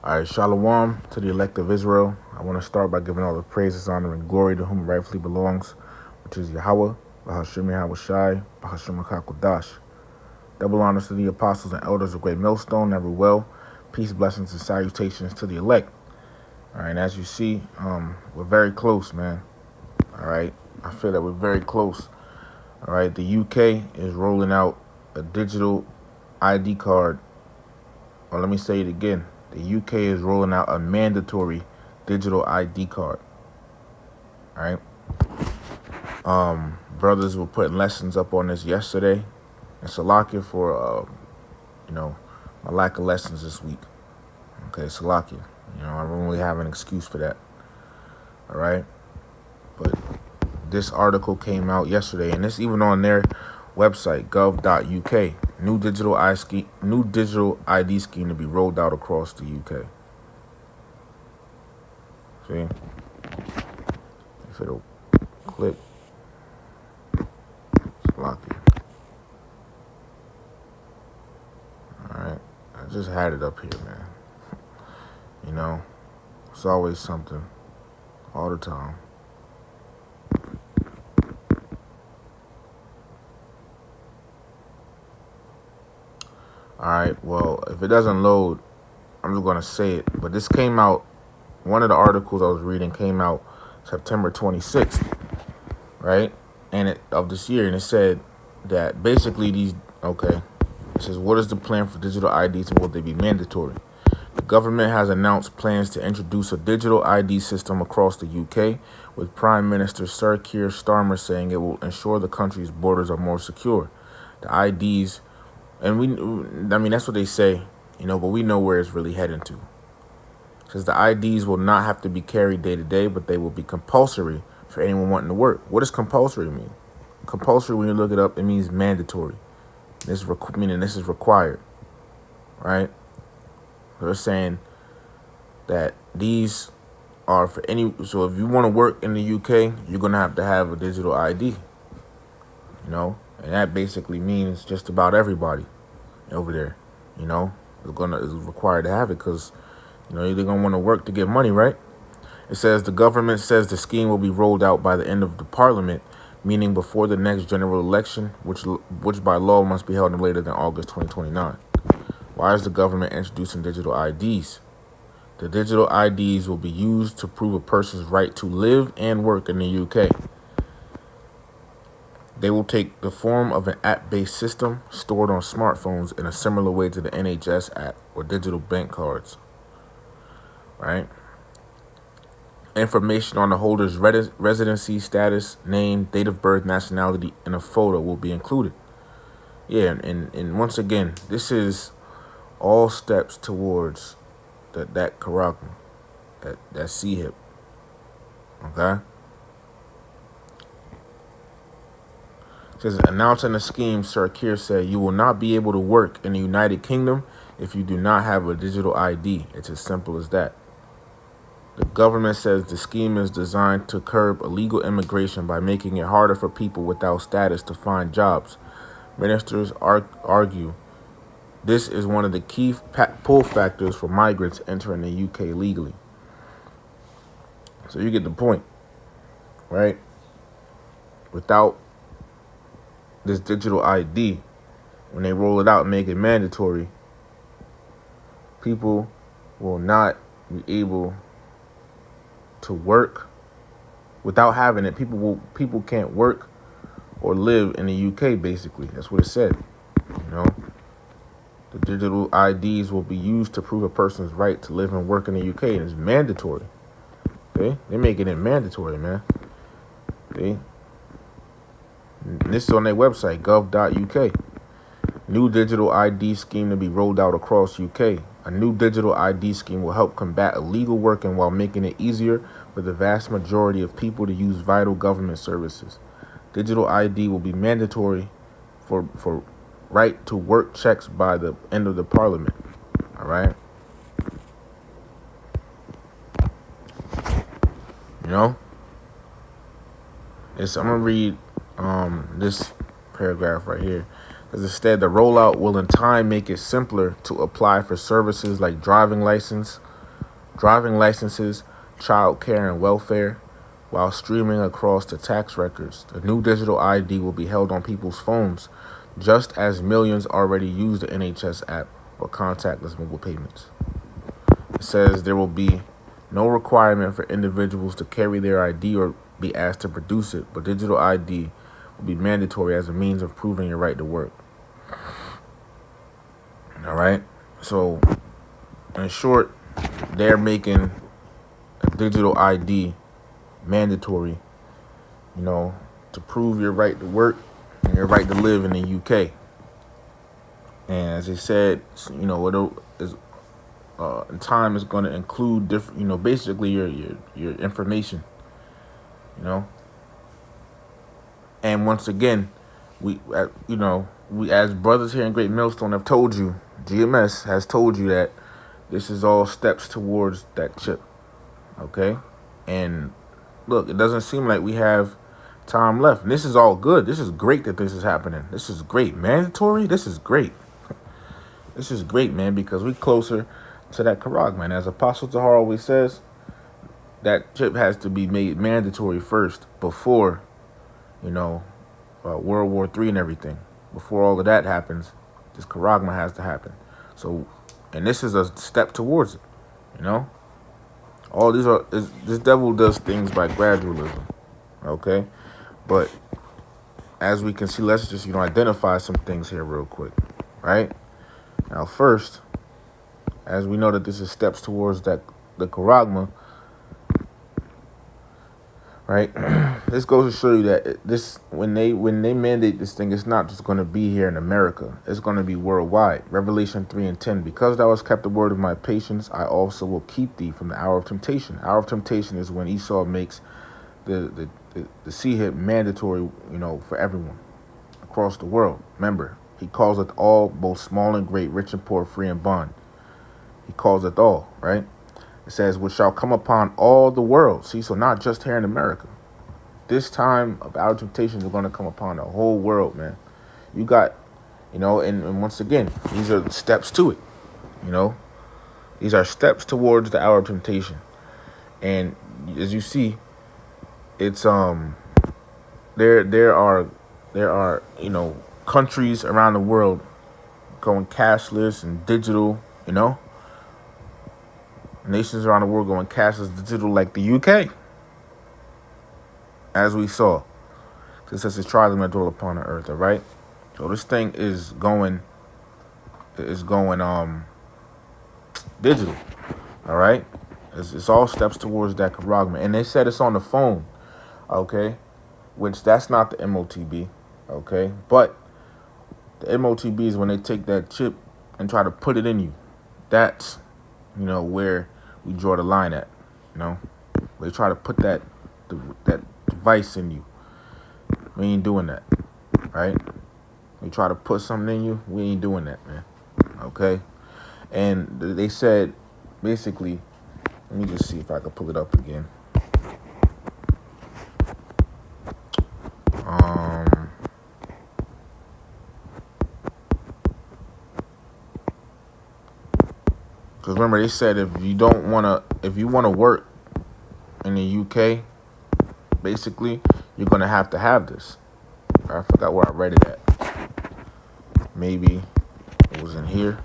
All right, Shalom to the elect of Israel. I want to start by giving all the praises, honor, and glory to whom it rightfully belongs, which is Yahweh, Bahashim Yahweh Shai, Bahashim HaKakodash. Double honors to the apostles and elders of Great Millstone, never well. Peace, blessings, and salutations to the elect. All right, as you see, we're very close, man. All right, I feel that we're very close. All right, the UK is rolling out a digital ID card. Or let me say it again. The UK is rolling out a mandatory digital ID card. All right. Brothers were putting lessons up on this yesterday. And Salakia for, my lack of lessons this week. Okay, Salakia. I don't really have an excuse for that. All right. But this article came out yesterday, and it's even on their website, gov.uk. New digital ID scheme to be rolled out across the UK. See? If it'll click. It's lucky. Alright. I just had it up here, man. It's always something. All the time. Alright, well, if it doesn't load, I'm just going to say it. But this came out, one of the articles I was reading came out September 26th, right? Of this year. And it said that basically it says, what is the plan for digital IDs and will they be mandatory? The government has announced plans to introduce a digital ID system across the UK, with Prime Minister Sir Keir Starmer saying it will ensure the country's borders are more secure. The IDs... And that's what they say, but we know where it's really heading to. It says the IDs will not have to be carried day to day, but they will be compulsory for anyone wanting to work. What does compulsory mean? Compulsory, when you look it up, it means mandatory. Meaning this is required, right? They're saying that these are for any. So if you want to work in the UK, you're going to have a digital ID, And that basically means just about everybody over there, is required to have it because, they're going to want to work to get money, right? It says the government says the scheme will be rolled out by the end of the parliament, meaning before the next general election, which by law must be held no later than August 2029. Why is the government introducing digital IDs? The digital IDs will be used to prove a person's right to live and work in the UK. They will take the form of an app-based system stored on smartphones in a similar way to the NHS app or digital bank cards, right? Information on the holder's residency status, name, date of birth, nationality, and a photo will be included. Yeah, and once again, this is all steps towards that Karakma, that C-hip, okay? It says, announcing the scheme, Sir Keir said, you will not be able to work in the United Kingdom if you do not have a digital ID. It's as simple as that. The government says the scheme is designed to curb illegal immigration by making it harder for people without status to find jobs. Ministers argue this is one of the key pull factors for migrants entering the UK legally. So you get the point, right? Without this digital ID, when they roll it out and make it mandatory, people will not be able to work without having it. People can't work or live in the UK, basically. That's what it said. The digital IDs will be used to prove a person's right to live and work in the UK, and it's mandatory. Okay? They're making it mandatory, man. Okay? This is on their website, gov.uk. New digital ID scheme to be rolled out across UK. A new digital ID scheme will help combat illegal working while making it easier for the vast majority of people to use vital government services. Digital ID will be mandatory for right to work checks by the end of the parliament. All right? I'm going to read this paragraph right here. Because instead, the rollout will in time make it simpler to apply for services like driving license, driving licenses, child care, and welfare, while streaming across the tax records. The new digital ID will be held on people's phones, just as millions already use the NHS app or contactless mobile payments. It says there will be no requirement for individuals to carry their ID or be asked to produce it, but digital ID will be mandatory as a means of proving your right to work. All right? So, in short, they're making a digital ID mandatory, to prove your right to work and your right to live in the UK. And as they said, in time is going to include different, basically your information, And once again, we as brothers here in Great Millstone have told you, GMS has told you that this is all steps towards that chip, okay? And look, it doesn't seem like we have time left. And this is all good. This is great that this is happening. This is great. Mandatory? This is great. This is great, man, because we're closer to that Karag, man. As Apostle Tahar always says, that chip has to be made mandatory first before, World War III and everything. Before all of that happens, this Karagma has to happen. So, and this is a step towards it, All these this devil does things by gradualism, okay? But as we can see, let's just, identify some things here real quick, right? Now, first, as we know that this is steps towards the Karagma, right? This goes to show you that when they mandate this thing, it's not just going to be here in America. It's going to be worldwide. Revelation 3:10. Because thou hast kept the word of my patience, I also will keep thee from the hour of temptation. Hour of temptation is when Esau makes the sea hit mandatory, for everyone across the world. Remember, he calls it all, both small and great, rich and poor, free and bond. He calls it all, right? It says, which shall come upon all the world. See, so not just here in America. This time of our temptations are going to come upon the whole world, man. You got, and once again, these are steps to it, These are steps towards the hour of temptation. And as you see, it's, there are, countries around the world going cashless and digital, Nations around the world going cashless digital like the UK. As we saw. It says it's trials that dwell upon the earth, all right? So this thing is going digital. All right? It's all steps towards that Karagma. And they said it's on the phone, okay? Which that's not the MOTB, okay? But the MOTB is when they take that chip and try to put it in you. That's, where we draw the line at, They try to put that device in you. We ain't doing that, right? They try to put something in you. We ain't doing that, man. Okay? And they said, basically, let me just see if I can pull it up again. Because remember, they said if you want to work in the UK, basically, you're going to have this. I forgot where I read it at. Maybe it was in here.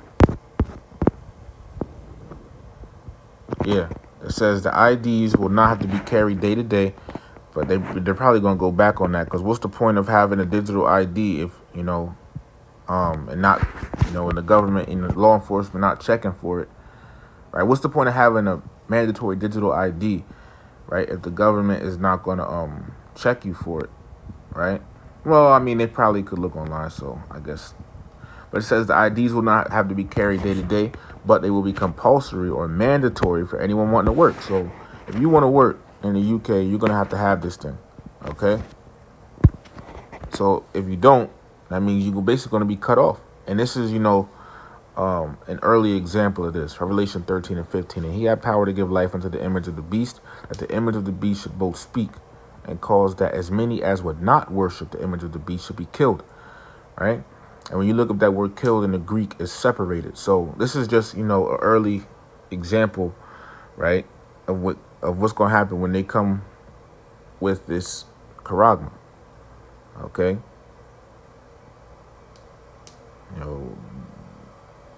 Yeah, it says the IDs will not have to be carried day to day, but they're probably going to go back on that, because what's the point of having a digital ID if, and not, in the government, in the law enforcement not checking for it, right? What's the point of having a mandatory digital ID, right, if the government is not going to check you for it, right? Well, I mean, they probably could look online, so I guess. But it says the IDs will not have to be carried day to day, but they will be compulsory or mandatory for anyone wanting to work. So if you want to work in the UK, you're going to have this thing, okay? So if you don't, that means you're basically going to be cut off. And this is, an early example of this, Revelation 13:15. And he had power to give life unto the image of the beast, that the image of the beast should both speak and cause that as many as would not worship the image of the beast should be killed, right? And when you look up that word killed in the Greek, is separated. So this is just, an early example, right? Of what's gonna happen when they come with this charagma. Okay, you know,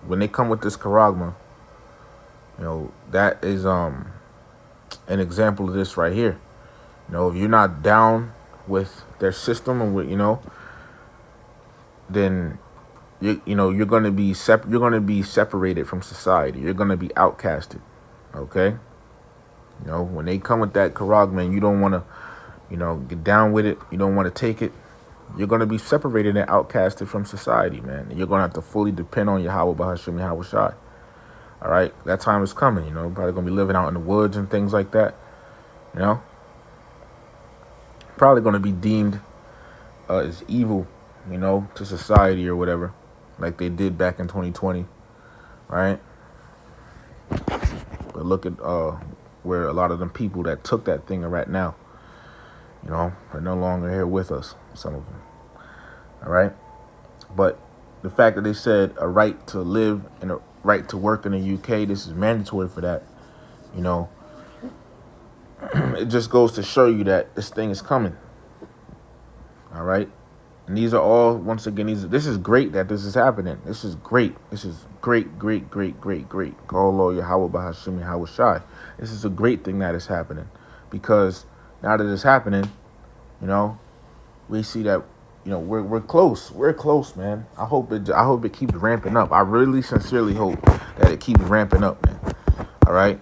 when they come with this charagma, that is an example of this right here. If you're not down with their system and with then you're gonna be you're gonna be separated from society. You're gonna be outcasted. Okay, when they come with that charagma and you don't want to get down with it, you don't want to take it, you're going to be separated and outcasted from society, man. And you're going to have to fully depend on Yahweh Bahashim Yahweh Shai. All right? That time is coming, Probably going to be living out in the woods and things like that, Probably going to be deemed as evil, to society or whatever, like they did back in 2020, right? But look at where a lot of them people that took that thing are at now. They're no longer here with us, some of them. All right? But the fact that they said a right to live and a right to work in the UK, this is mandatory for that, it just goes to show you that this thing is coming. All right? And these are all, once again, this is great that this is happening. This is great. This is great, great, great, great, great. Call Lord Yahweh Bahashim Yahweh Shai. This is a great thing that is happening, because now that it's happening, we see that, we're close. We're close, man. I hope it keeps ramping up. I really sincerely hope that it keeps ramping up, man. All right?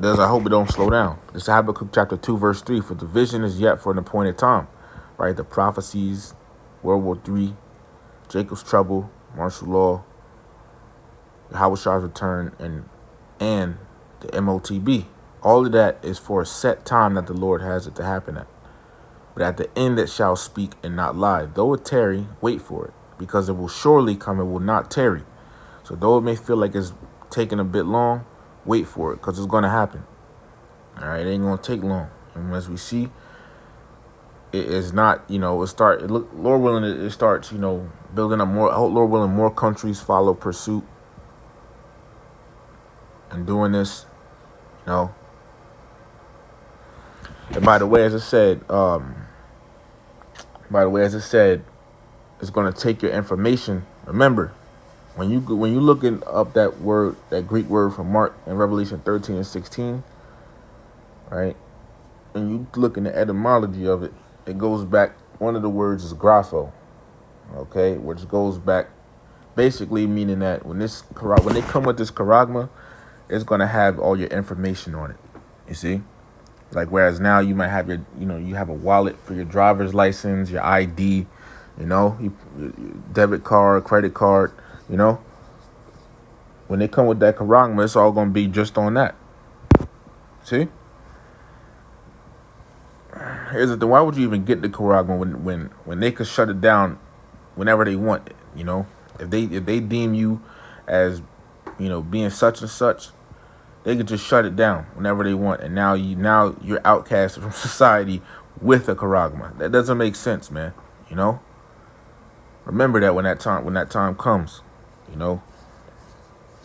I hope it don't slow down. This is Habakkuk chapter 2, verse 3. For the vision is yet for an appointed time. Right? The prophecies, World War III, Jacob's trouble, martial law, Yahweh Shai's return, and the MOTB. All of that is for a set time that the Lord has it to happen at. But at the end it shall speak and not lie. Though it tarry, wait for it, because it will surely come, it will not tarry. So though it may feel like it's taking a bit long, wait for it, because it's going to happen. All right, it ain't going to take long. And as we see, it is not, Lord willing, it starts, building up more. Lord willing, more countries follow pursuit and doing this, And by the way, as I said, it's going to take your information. Remember, when you looking up that word, that Greek word from Mark in Revelation 13 and 16, right? And you look in the etymology of it, it goes back. One of the words is grapho, okay, which goes back, basically meaning that when they come with this charagma, it's going to have all your information on it. You see. Like, whereas now you might have you have a wallet for your driver's license, your ID, your debit card, credit card, When they come with that charagma, it's all going to be just on that. See? Here's the thing. Why would you even get the charagma when they could shut it down whenever they want it, If they deem you as, being such and such, they could just shut it down whenever they want, and now you're outcasted from society with a charagma. That doesn't make sense, man. Remember that when that time comes,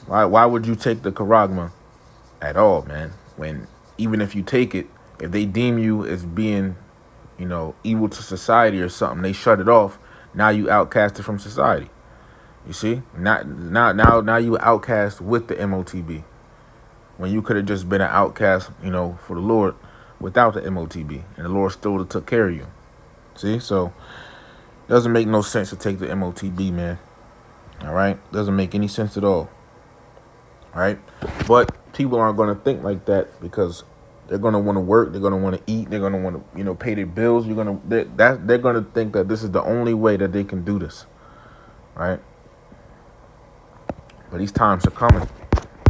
Why would you take the charagma at all, man? When even if you take it, if they deem you as being, evil to society or something, they shut it off. Now you outcasted from society. You see, now you outcast with the MOTB. When you could have just been an outcast, for the Lord without the MOTB, and the Lord still took care of you. See, so it doesn't make no sense to take the MOTB, man. All right, doesn't make any sense at all. All right, but people aren't going to think like that, because they're going to want to work, they're going to want to eat, they're going to want to, pay their bills. They're going to think that this is the only way that they can do this, right? But these times are coming,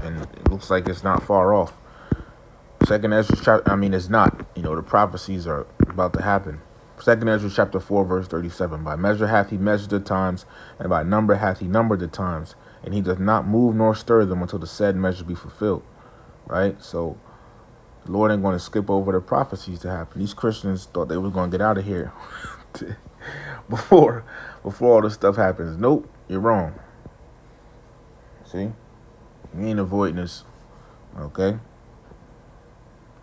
and it looks like it's not far off. Second Ezra chapter, it's not. The prophecies are about to happen. Second Ezra chapter 4, verse 37. By measure hath he measured the times, and by number hath he numbered the times, and he doth not move nor stir them until the said measure be fulfilled. Right? So the Lord ain't going to skip over the prophecies to happen. These Christians thought they was going to get out of here before all this stuff happens. Nope, you're wrong. See? You ain't avoiding this. Okay?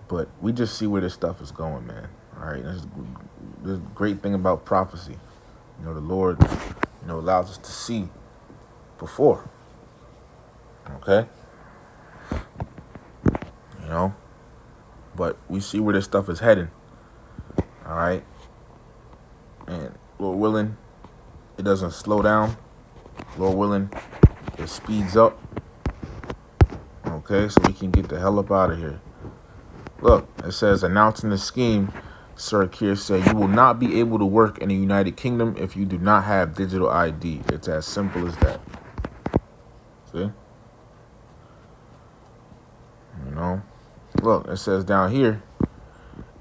But we just see where this stuff is going, man. All right, that's the great thing about prophecy. The Lord, allows us to see before. Okay, you know, but we see where this stuff is heading. All right, and Lord willing, it doesn't slow down. Lord willing, it speeds up. Okay, so we can get the hell up out of here. Look, it says, announcing the scheme, Sir Keir said, you will not be able to work in the United Kingdom if you do not have digital ID. It's as simple as that. See? Look, it says down here,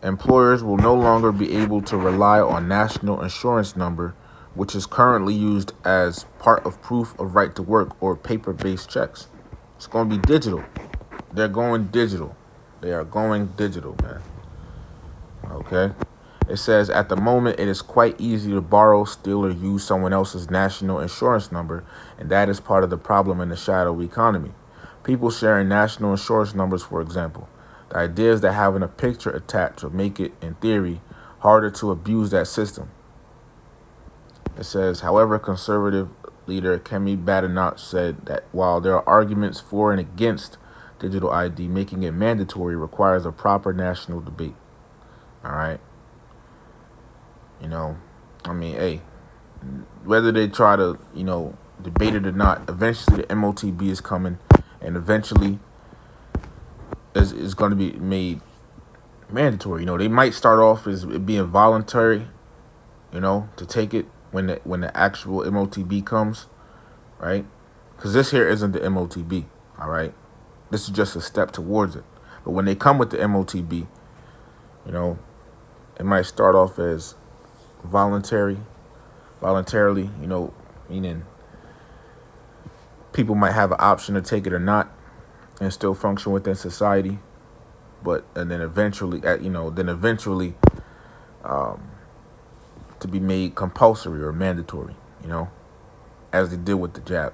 employers will no longer be able to rely on national insurance number, which is currently used as part of proof of right to work or paper-based checks. It's going to be digital. They're going digital. They are going digital, man. Okay? It says, at the moment, it is quite easy to borrow, steal, or use someone else's national insurance number, and that is part of the problem in the shadow economy. People sharing national insurance numbers, for example. The idea is that having a picture attached will make it, in theory, harder to abuse that system. It says, however, conservative leader Kemi Badenoch said that while there are arguments for and against digital ID, making it mandatory requires a proper national debate. All right. Hey, whether they try to, debate it or not, eventually the MOTB is coming, and eventually is going to be made mandatory. They might start off as it being voluntary, to take it when the actual MOTB comes, right? Because this here isn't the MOTB, all right? This is just a step towards it. But when they come with the MOTB, it might start off as voluntarily, meaning people might have an option to take it or not and still function within society. And then eventually, to be made compulsory or mandatory, as they did with the jab.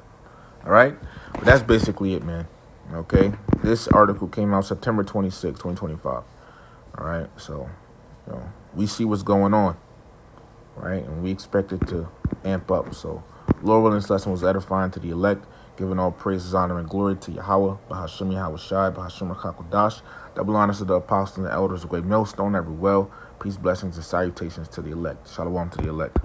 All right? But that's basically it, man. Okay? This article came out September 26, 2025. All right? So, we see what's going on, right? And we expect it to amp up. So, Lord willing, this lesson was edifying to the elect, giving all praises, honor, and glory to Yahweh, Bahashim Yahweh Shai, Bahashim Rakakodash, double honors to the apostles and the elders of Great Millstone, every well, peace, blessings, and salutations to the elect. Shalom to the elect.